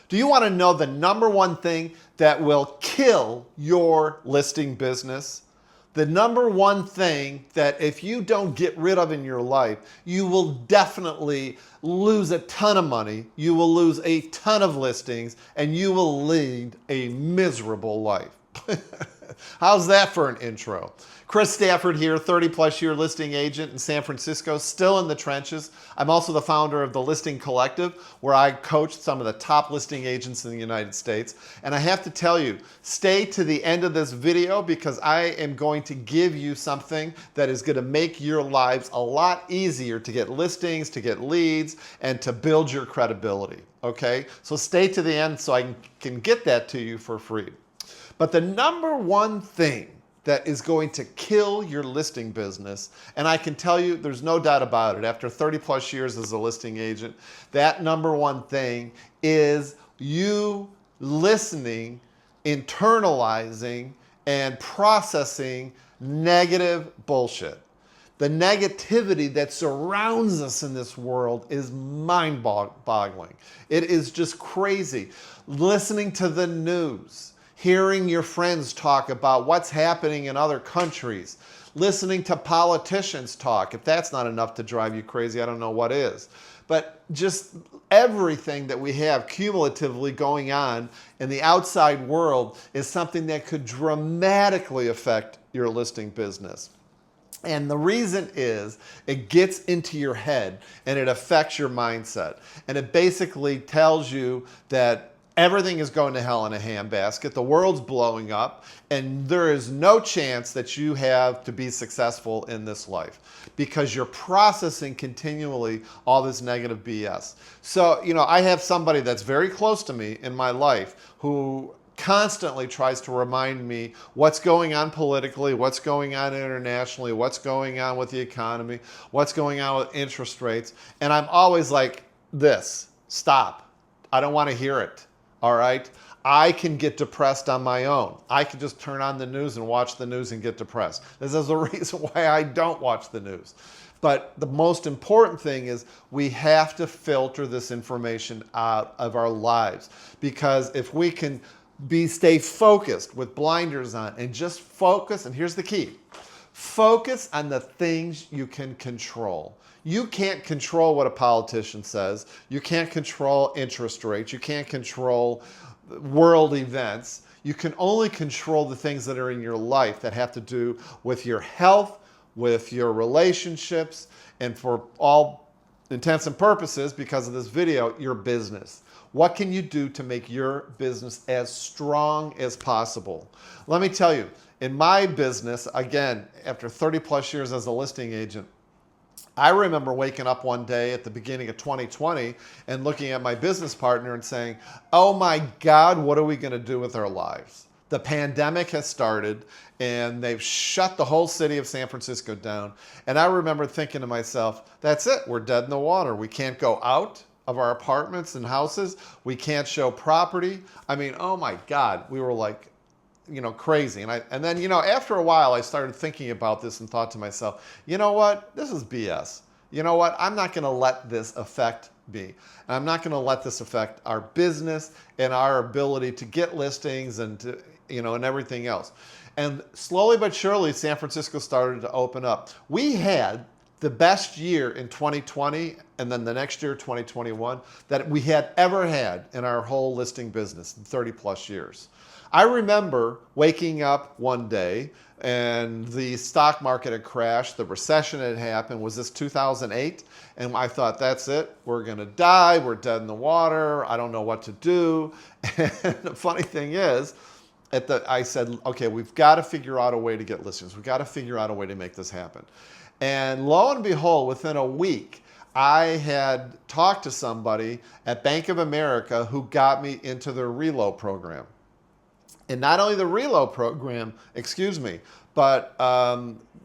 Do you want to know the number one thing that will kill your listing business? The number one thing that if you don't get rid of in your life, you will definitely lose a ton of money, you will lose a ton of listings, and you will lead a miserable life. How's that for an intro? Chris Stafford here, 30 plus year listing agent in San Francisco, still in the trenches. I'm also the founder of the Listing Collective, where I coach some of the top listing agents in the United States. And I have to tell you, stay to the end of this video because I am going to give you something that is going to make your lives a lot easier to get listings, to get leads, and to build your credibility. Okay? So stay to the end so I can get that to you for free. But the number one thing that is going to kill your listing business, and I can tell you there's no doubt about it, after 30 plus years as a listing agent, that number one thing is you listening, internalizing, and processing negative bullshit. The negativity that surrounds us in this world is mind-boggling. It is just crazy. Listening to the news, hearing your friends talk about what's happening in other countries, listening to politicians talk. If that's not enough to drive you crazy, I don't know what is. But just everything that we have cumulatively going on in the outside world is something that could dramatically affect your listing business. And the reason is it gets into your head and it affects your mindset. And it basically tells you that everything is going to hell in a handbasket, the world's blowing up, and there is no chance that you have to be successful in this life because you're processing continually all this negative BS. So, I have somebody that's very close to me in my life who constantly tries to remind me what's going on politically, what's going on internationally, what's going on with the economy, what's going on with interest rates. And I'm always like, stop. I don't want to hear it. All right? I can get depressed on my own. I can just turn on the news and watch the news and get depressed. This is the reason why I don't watch the news. But the most important thing is we have to filter this information out of our lives, because if we can stay focused with blinders on and just focus, and here's the key, focus on the things you can control. You can't control what a politician says. You can't control interest rates. You can't control world events. You can only control the things that are in your life that have to do with your health, with your relationships, and for all intents and purposes, because of this video, your business. What can you do to make your business as strong as possible? Let me tell you, in my business, again, after 30 plus years as a listing agent, I remember waking up one day at the beginning of 2020 and looking at my business partner and saying, oh my God, what are we going to do with our lives? The pandemic has started and they've shut the whole city of San Francisco down. And I remember thinking to myself, that's it, we're dead in the water. We can't go out of our apartments and houses. We can't show property. I mean, oh my God, we were like, crazy. And then, after a while, I started thinking about this and thought to myself, you know what? This is BS. You know what? I'm not going to let this affect me. And I'm not going to let this affect our business and our ability to get listings and to, and everything else. And slowly but surely, San Francisco started to open up. We had the best year in 2020 and then the next year, 2021, that we had ever had in our whole listing business in 30 plus years. I remember waking up one day and the stock market had crashed, the recession had happened. Was this 2008? And I thought, that's it, we're gonna die, we're dead in the water, I don't know what to do. And the funny thing is, I said, okay, we've got to figure out a way to get listings. We've got to figure out a way to make this happen. And lo and behold, within a week, I had talked to somebody at Bank of America who got me into their reload program. And not only the reload program, but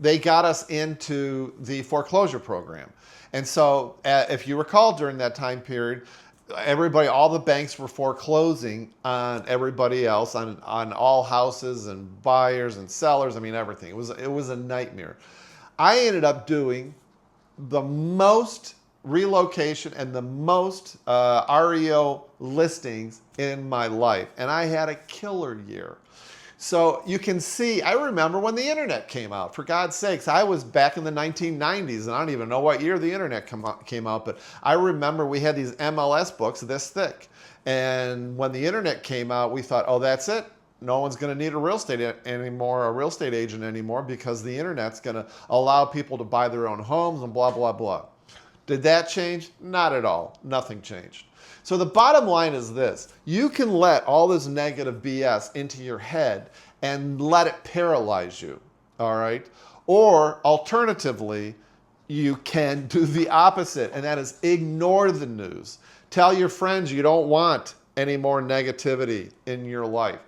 they got us into the foreclosure program. And so if you recall, during that time period, all the banks were foreclosing on everybody else, on all houses and buyers and sellers. I mean, everything. It was a nightmare. I ended up doing the most relocation and the most REO listings in my life, and I had a killer year. So you can see, I remember when the internet came out. For God's sakes, I was back in the 1990s, and I don't even know what year the internet came out, but I remember we had these MLS books this thick. And when the internet came out, we thought, oh, that's it. No one's going to need a real estate anymore, a real estate agent anymore, because the internet's going to allow people to buy their own homes and blah, blah, blah. Did that change? Not at all. Nothing changed. So the bottom line is this: you can let all this negative BS into your head and let it paralyze you, all right? Or alternatively, you can do the opposite, and that is ignore the news. Tell your friends you don't want any more negativity in your life.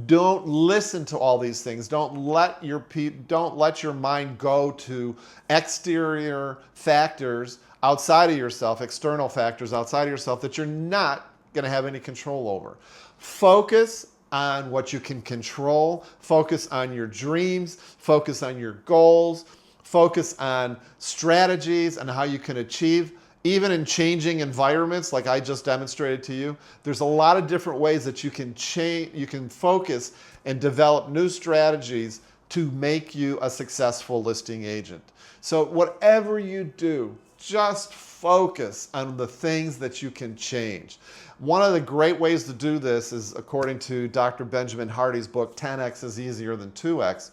Don't listen to all these things. Don't let your mind go to exterior factors outside of yourself, external factors outside of yourself that you're not going to have any control over. Focus on what you can control. Focus on your dreams. Focus on your goals. Focus on strategies and how you can achieve. Even in changing environments, like I just demonstrated to you, there's a lot of different ways that you can change, you can focus and develop new strategies to make you a successful listing agent. So whatever you do, just focus on the things that you can change. One of the great ways to do this is, according to Dr. Benjamin Hardy's book, 10X is Easier Than 2X,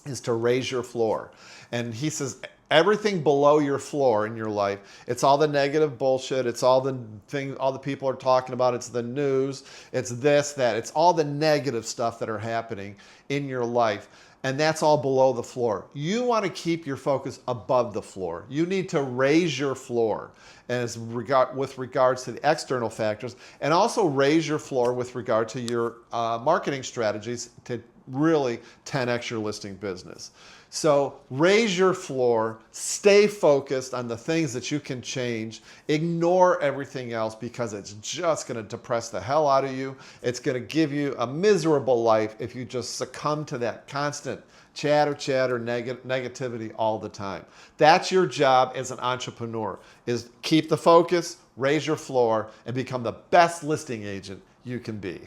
is to raise your floor. And he says, everything below your floor in your life, it's all the negative bullshit, it's all the things, all the people are talking about, it's the news, it's this, that, it's all the negative stuff that are happening in your life. And that's all below the floor. You want to keep your focus above the floor. You need to raise your floor with regards to the external factors, and also raise your floor with regard to your marketing strategies to really 10x your listing business. So raise your floor, stay focused on the things that you can change, ignore everything else because it's just going to depress the hell out of you. It's going to give you a miserable life if you just succumb to that constant chatter, negativity all the time. That's your job as an entrepreneur, is keep the focus, raise your floor, and become the best listing agent you can be.